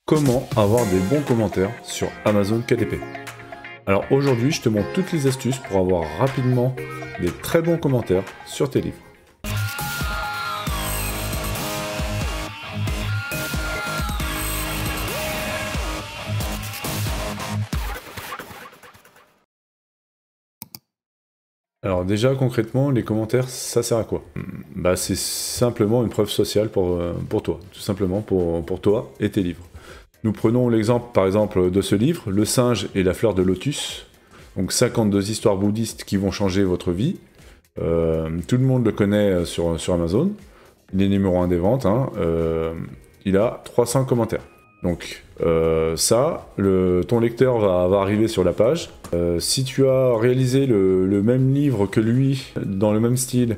Comment avoir des bons commentaires sur Amazon KDP. Alors aujourd'hui, je te montre toutes les astuces pour avoir rapidement des très bons commentaires sur tes livres. Alors déjà, concrètement, les commentaires, ça sert à quoi? C'est simplement une preuve sociale pour toi, tout simplement pour toi et tes livres. Nous prenons l'exemple, par exemple, de ce livre, Le singe et la fleur de lotus. Donc 52 histoires bouddhistes qui vont changer votre vie. Tout le monde le connaît sur Amazon. Il est numéro 1 des ventes. Il a 300 commentaires. Donc ton lecteur va arriver sur la page. Si tu as réalisé le même livre que lui, dans le même style,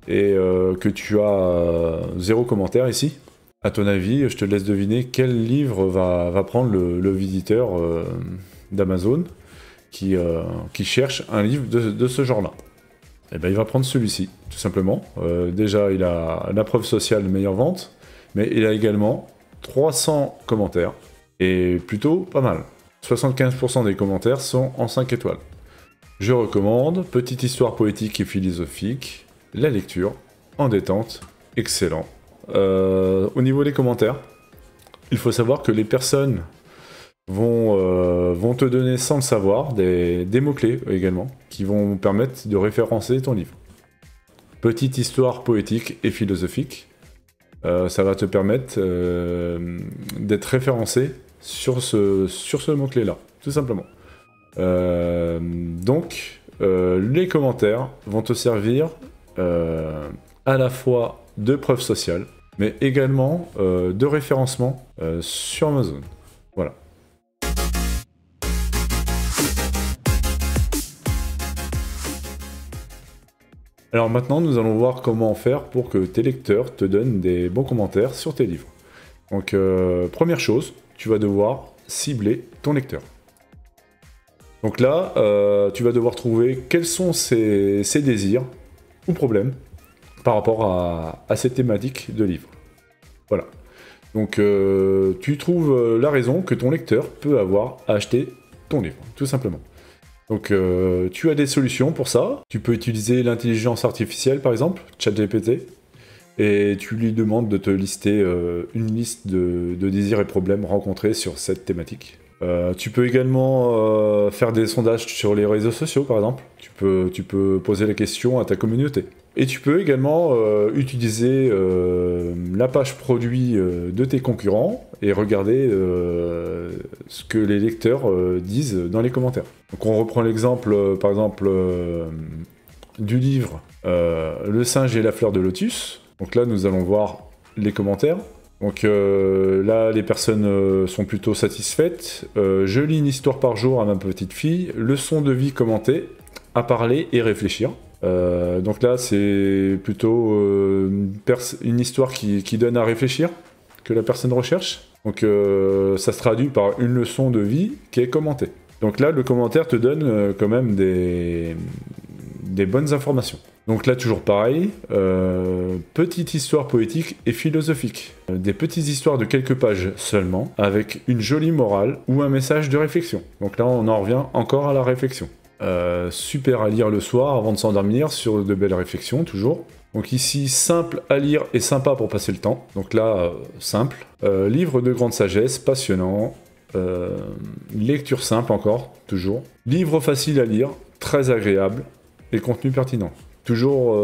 et que tu as 0 commentaire ici, à ton avis, je te laisse deviner quel livre va prendre le visiteur d'Amazon qui cherche un livre de ce genre-là. Eh bien, il va prendre celui-ci, tout simplement. Déjà, il a la preuve sociale de meilleure vente, mais il a également 300 commentaires, et plutôt pas mal. 75% des commentaires sont en 5 étoiles. Je recommande, petite histoire poétique et philosophique, la lecture, en détente, excellent. Au niveau des commentaires, il faut savoir que les personnes vont te donner sans le savoir des mots-clés également, qui vont permettre de référencer ton livre. Petite histoire poétique et philosophique, ça va te permettre d'être référencé sur ce mot-clé là, tout simplement. Les commentaires vont te servir à la fois de preuve sociale, mais également de référencement sur Amazon. Voilà. Alors maintenant, nous allons voir comment faire pour que tes lecteurs te donnent des bons commentaires sur tes livres. Donc, première chose, tu vas devoir cibler ton lecteur. Donc là, tu vas devoir trouver quels sont ses désirs ou problèmes par rapport à cette thématique de livre. Voilà. Donc, tu trouves la raison que ton lecteur peut avoir à acheter ton livre, tout simplement. Donc, tu as des solutions pour ça. Tu peux utiliser l'intelligence artificielle, par exemple, ChatGPT, et tu lui demandes de te lister une liste de désirs et problèmes rencontrés sur cette thématique. Tu peux également faire des sondages sur les réseaux sociaux, par exemple. Tu peux poser la question à ta communauté. Et tu peux également utiliser la page produit de tes concurrents et regarder ce que les lecteurs disent dans les commentaires. Donc on reprend l'exemple, par exemple, du livre Le singe et la fleur de lotus. Donc là, nous allons voir les commentaires. Donc là, les personnes sont plutôt satisfaites. Je lis une histoire par jour à ma petite fille. Leçon de vie commentée, à parler et réfléchir. Donc là, c'est plutôt une histoire qui donne à réfléchir, que la personne recherche. Donc ça se traduit par une leçon de vie qui est commentée. Donc là, le commentaire te donne quand même des bonnes informations. Donc là, toujours pareil, petite histoire poétique et philosophique. Des petites histoires de quelques pages seulement, avec une jolie morale ou un message de réflexion. Donc là, on en revient encore à la réflexion. Super à lire le soir avant de s'endormir, sur de belles réflexions, toujours. Donc ici, simple à lire et sympa pour passer le temps. Donc là, simple. Livre de grande sagesse, passionnant. Lecture simple encore, toujours. Livre facile à lire, très agréable. Et contenu pertinent. Toujours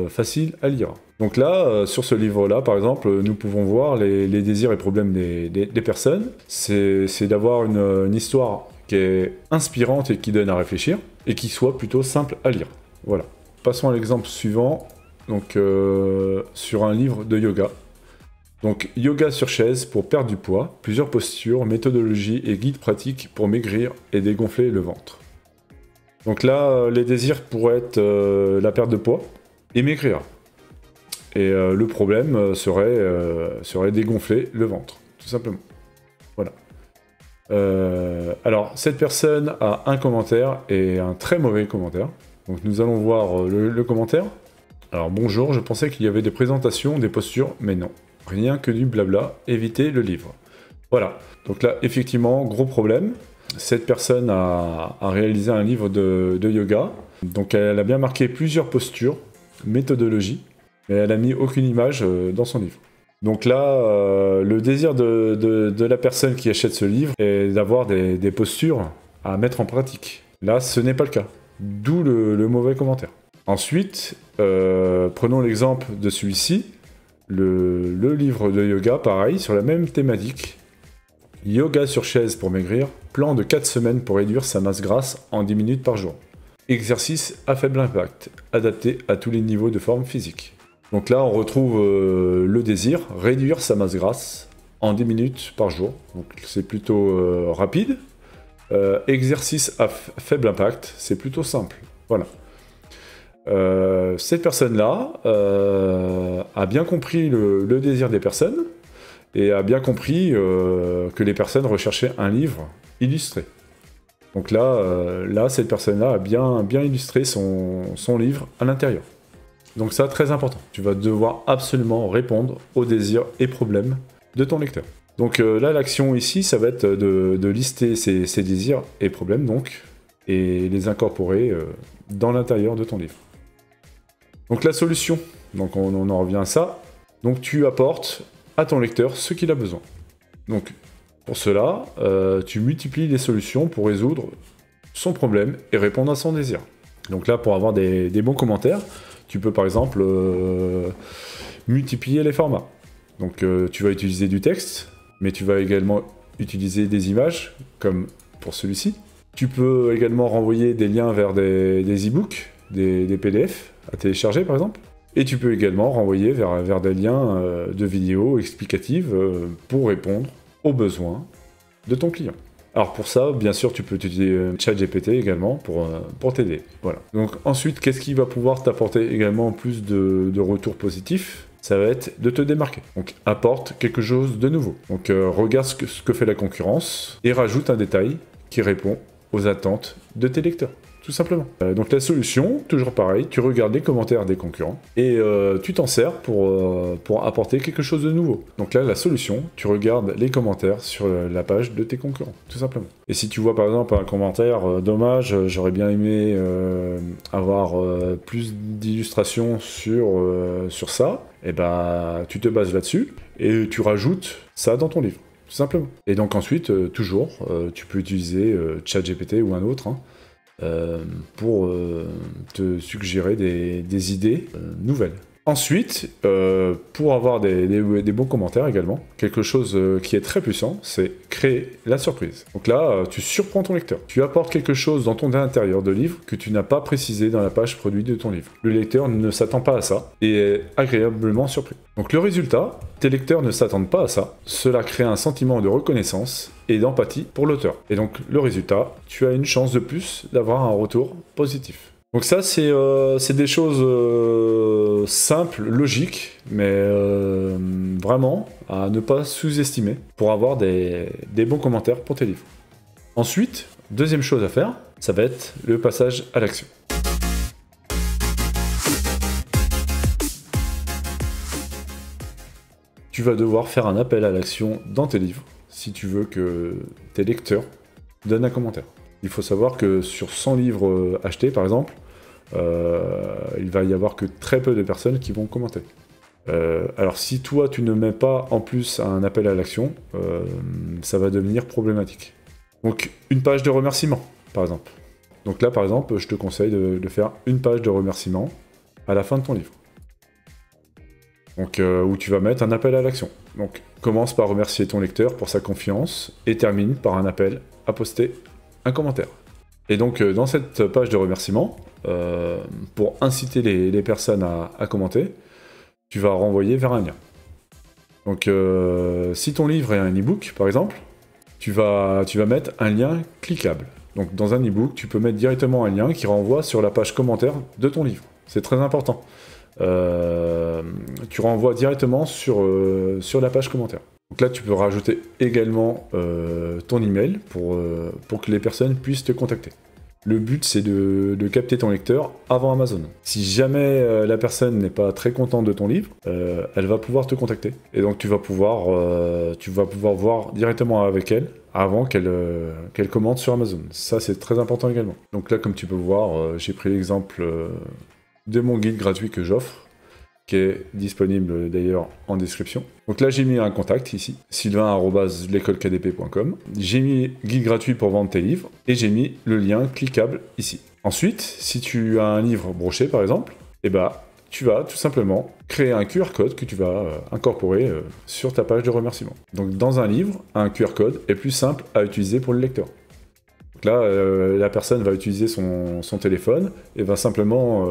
facile à lire. Donc là, sur ce livre-là, par exemple, nous pouvons voir les désirs et problèmes des personnes. C'est d'avoir une histoire qui est inspirante et qui donne à réfléchir, et qui soit plutôt simple à lire. Voilà. Passons à l'exemple suivant, donc sur un livre de yoga. Donc yoga sur chaise pour perdre du poids, plusieurs postures, méthodologies et guides pratiques pour maigrir et dégonfler le ventre. Donc là, les désirs pourraient être la perte de poids et maigrir. Et le problème serait dégonfler le ventre, tout simplement. Voilà. Alors, cette personne a un commentaire et un très mauvais commentaire. Donc nous allons voir le commentaire. Alors bonjour, je pensais qu'il y avait des présentations, des postures, mais non. Rien que du blabla, évitez le livre. Voilà, donc là, effectivement, gros problème. Cette personne a réalisé un livre de yoga. Donc elle a bien marqué plusieurs postures, méthodologies, mais elle a mis aucune image dans son livre. Donc là, le désir de la personne qui achète ce livre est d'avoir des postures à mettre en pratique. Là, ce n'est pas le cas. D'où le mauvais commentaire. Ensuite, prenons l'exemple de celui-ci. Le livre de yoga, pareil, sur la même thématique. Yoga sur chaise pour maigrir, plan de 4 semaines pour réduire sa masse grasse en 10 minutes par jour. Exercice à faible impact, adapté à tous les niveaux de forme physique. Donc là, on retrouve le désir, réduire sa masse grasse en 10 minutes par jour. Donc c'est plutôt rapide. Exercice à faible impact, c'est plutôt simple. Voilà. Cette personne-là a bien compris le désir des personnes et a bien compris que les personnes recherchaient un livre illustré. Donc là, cette personne-là a bien illustré son livre à l'intérieur. Donc ça, très important. Tu vas devoir absolument répondre aux désirs et problèmes de ton lecteur. Donc là, l'action ici, ça va être de lister ces désirs et problèmes, donc, et les incorporer dans l'intérieur de ton livre. Donc la solution, donc on en revient à ça. Donc tu apportes à ton lecteur ce qu'il a besoin. Donc pour cela, tu multiplies les solutions pour résoudre son problème et répondre à son désir. Donc là, pour avoir des bons commentaires, tu peux par exemple multiplier les formats. Donc tu vas utiliser du texte, mais tu vas également utiliser des images, comme pour celui-ci. Tu peux également renvoyer des liens vers des e-books, des PDF à télécharger par exemple. Et tu peux également renvoyer vers des liens de vidéos explicatives pour répondre aux besoins de ton client. Alors pour ça, bien sûr, tu peux utiliser ChatGPT également pour t'aider. Voilà. Donc ensuite, qu'est-ce qui va pouvoir t'apporter également plus de retours positifs? Ça va être de te démarquer. Donc apporte quelque chose de nouveau. Donc regarde ce que fait la concurrence et rajoute un détail qui répond aux attentes de tes lecteurs. Tout simplement. Donc la solution, toujours pareil, tu regardes les commentaires des concurrents et tu t'en sers pour apporter quelque chose de nouveau. Donc là, la solution, tu regardes les commentaires sur la page de tes concurrents, tout simplement. Et si tu vois par exemple un commentaire, dommage, j'aurais bien aimé avoir plus d'illustrations sur ça, et ben tu te bases là-dessus et tu rajoutes ça dans ton livre, tout simplement. Et donc ensuite, toujours, tu peux utiliser ChatGPT ou un autre, pour te suggérer des idées nouvelles. Ensuite, pour avoir des bons commentaires également, quelque chose qui est très puissant, c'est créer la surprise. Donc là, tu surprends ton lecteur. Tu apportes quelque chose dans ton intérieur de livre que tu n'as pas précisé dans la page produit de ton livre. Le lecteur ne s'attend pas à ça et est agréablement surpris. Donc le résultat, tes lecteurs ne s'attendent pas à ça. Cela crée un sentiment de reconnaissance et d'empathie pour l'auteur. Et donc le résultat, tu as une chance de plus d'avoir un retour positif. Donc ça, c'est des choses simples, logiques, mais vraiment à ne pas sous-estimer pour avoir des bons commentaires pour tes livres. Ensuite, deuxième chose à faire, ça va être le passage à l'action. Tu vas devoir faire un appel à l'action dans tes livres si tu veux que tes lecteurs donnent un commentaire. Il faut savoir que sur 100 livres achetés, par exemple, il va y avoir que très peu de personnes qui vont commenter. Alors si toi tu ne mets pas en plus un appel à l'action, ça va devenir problématique. Donc une page de remerciement, par exemple. Donc là, par exemple, je te conseille de faire une page de remerciement à la fin de ton livre. Donc où tu vas mettre un appel à l'action. Donc commence par remercier ton lecteur pour sa confiance et termine par un appel à poster un commentaire. Et donc dans cette page de remerciement, pour inciter les personnes à commenter, tu vas renvoyer vers un lien. Donc si ton livre est un e-book par exemple, tu vas mettre un lien cliquable. Donc dans un e-book, tu peux mettre directement un lien qui renvoie sur la page commentaire de ton livre. C'est très important. Tu renvoies directement sur la page commentaire. Donc là, tu peux rajouter également ton email pour que les personnes puissent te contacter. Le but, c'est de capter ton lecteur avant Amazon. Si jamais la personne n'est pas très contente de ton livre, elle va pouvoir te contacter. Et donc, tu vas pouvoir voir directement avec elle avant qu'elle commente sur Amazon. Ça, c'est très important également. Donc là, comme tu peux voir, j'ai pris l'exemple de mon guide gratuit que j'offre, qui est disponible d'ailleurs en description. Donc là, j'ai mis un contact ici, sylvain@l'écolekdp.com. J'ai mis guide gratuit pour vendre tes livres, et j'ai mis le lien cliquable ici. Ensuite, si tu as un livre broché par exemple, eh ben, tu vas tout simplement créer un QR code que tu vas incorporer sur ta page de remerciement. Donc dans un livre, un QR code est plus simple à utiliser pour le lecteur. Là, la personne va utiliser son téléphone et va simplement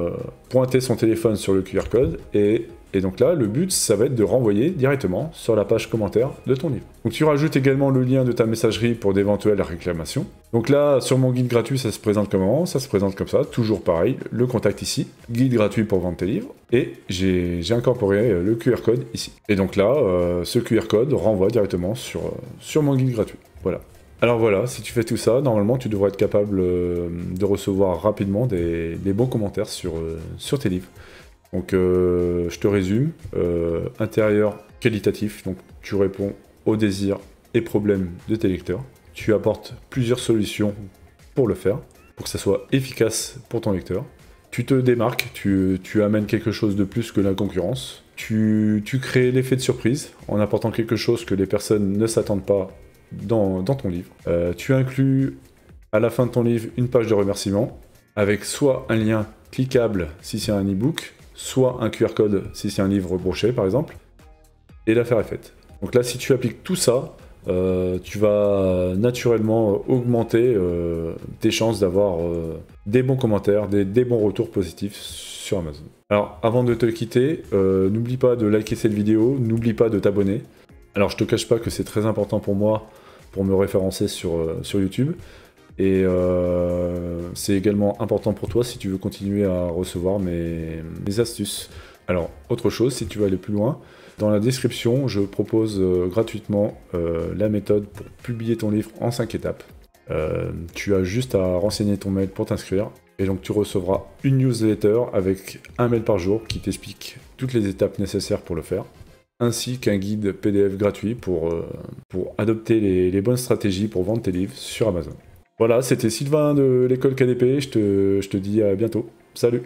pointer son téléphone sur le QR code et donc là, le but, ça va être de renvoyer directement sur la page commentaire de ton livre. Donc tu rajoutes également le lien de ta messagerie pour d'éventuelles réclamations. Donc là, sur mon guide gratuit, ça se présente comment? Ça se présente comme ça, toujours pareil, le contact ici, guide gratuit pour vendre tes livres, et j'ai incorporé le QR code ici. Et donc là, ce QR code renvoie directement sur mon guide gratuit. Voilà. Alors voilà, si tu fais tout ça, normalement tu devrais être capable de recevoir rapidement des bons commentaires sur tes livres. Donc je te résume, intérieur qualitatif, donc tu réponds aux désirs et problèmes de tes lecteurs. Tu apportes plusieurs solutions pour le faire, pour que ça soit efficace pour ton lecteur. Tu te démarques, tu amènes quelque chose de plus que la concurrence. Tu crées l'effet de surprise en apportant quelque chose que les personnes ne s'attendent pas dans ton livre. Tu inclus à la fin de ton livre une page de remerciement avec soit un lien cliquable si c'est un e-book, soit un QR code si c'est un livre broché par exemple, et l'affaire est faite. Donc là, si tu appliques tout ça, tu vas naturellement augmenter tes chances d'avoir des bons commentaires, des bons retours positifs sur Amazon. Alors avant de te quitter, n'oublie pas de liker cette vidéo, n'oublie pas de t'abonner. Alors je te cache pas que c'est très important pour moi pour me référencer sur YouTube. Et c'est également important pour toi si tu veux continuer à recevoir mes astuces. Alors, autre chose, si tu veux aller plus loin, dans la description, je propose gratuitement la méthode pour publier ton livre en 5 étapes. Tu as juste à renseigner ton mail pour t'inscrire. Et donc tu recevras une newsletter avec un mail par jour qui t'explique toutes les étapes nécessaires pour le faire, ainsi qu'un guide PDF gratuit pour adopter les bonnes stratégies pour vendre tes livres sur Amazon. Voilà, c'était Sylvain de l'école KDP, je te dis à bientôt. Salut!